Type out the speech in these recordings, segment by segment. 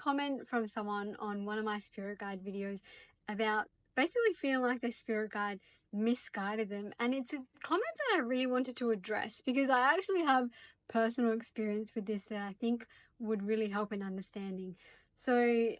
comment from someone on one of my spirit guide videos about basically feeling like their spirit guide misguided them. And it's a comment that I really wanted to address because I actually have personal experience with this that I think would really help in understanding. So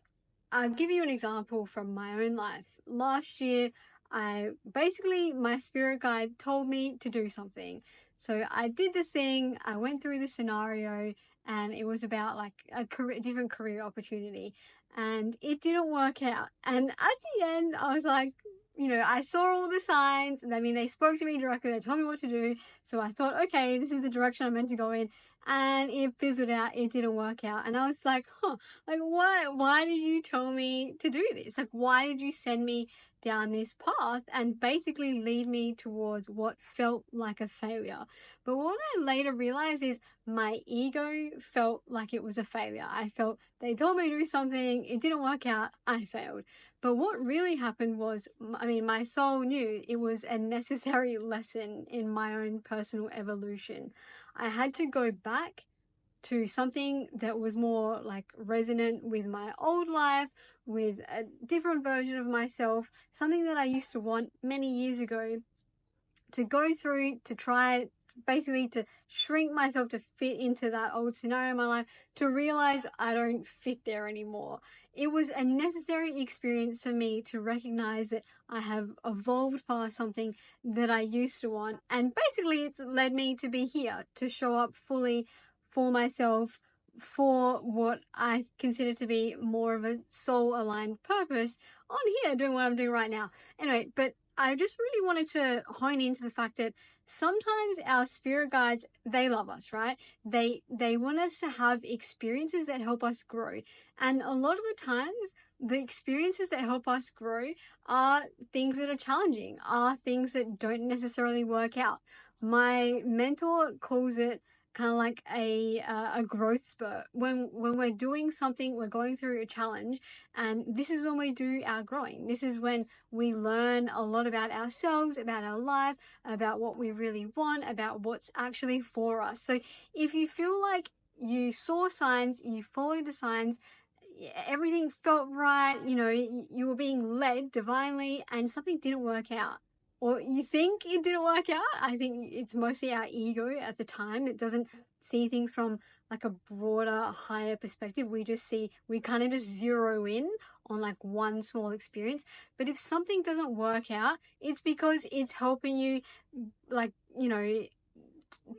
I'll give you an example from my own life. Last year, my spirit guide told me to do something. So I did the thing, I went through the scenario, and it was about like a different career opportunity, and it didn't work out. And at the end, I was like, I saw all the signs, and I mean, they spoke to me directly, they told me what to do. So I thought, okay, this is the direction I'm meant to go in. And it fizzled out, it didn't work out. And I was like, like, why did you tell me to do this? Like, why did you send me down this path and basically lead me towards what felt like a failure? But what I later realized is my ego felt like it was a failure. I felt they told me to do something, it didn't work out, I failed. But what really happened was, my soul knew it was a necessary lesson in my own personal evolution. I had to go back to something that was more like resonant with my old life, with a different version of myself, something that I used to want many years ago, to go through, to try basically to shrink myself to fit into that old scenario in my life, to realize I don't fit there anymore. It was a necessary experience for me to recognize that I have evolved past something that I used to want. And basically it's led me to be here, to show up fully for myself, for what I consider to be more of a soul-aligned purpose on here, doing what I'm doing right now. Anyway, but I just really wanted to hone into the fact that sometimes our spirit guides, they love us, right? They want us to have experiences that help us grow. And a lot of the times, the experiences that help us grow are things that are challenging, are things that don't necessarily work out. My mentor calls it kind of like a growth spurt. When we're doing something, we're going through a challenge, and this is when we do our growing. This is when we learn a lot about ourselves, about our life, about what we really want, about what's actually for us. So if you feel like you saw signs, you followed the signs, everything felt right, you were being led divinely, and something didn't work out, or you think it didn't work out, I think it's mostly our ego at the time. It doesn't see things from like a broader, higher perspective. We kind of just zero in on like one small experience. But if something doesn't work out, it's because it's helping you,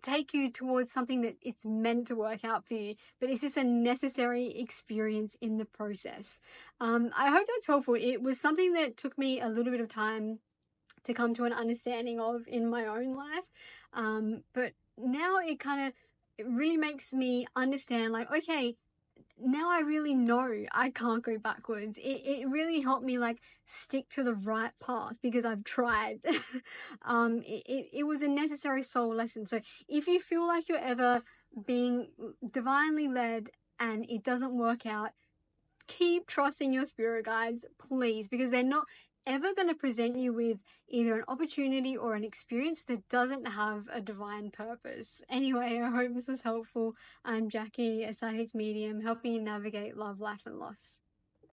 take you towards something that it's meant to work out for you, but it's just a necessary experience in the process. I hope that's helpful. It was something that took me a little bit of time to come to an understanding of in my own life. But now it really makes me understand, like, okay, now I really know I can't go backwards. It really helped me like stick to the right path because I've tried. It was a necessary soul lesson. So if you feel like you're ever being divinely led and it doesn't work out, keep trusting your spirit guides, please, because they're not ever going to present you with either an opportunity or an experience that doesn't have a divine purpose. Anyway, I hope this was helpful. I'm Jackie, a psychic medium, helping you navigate love, life, and loss.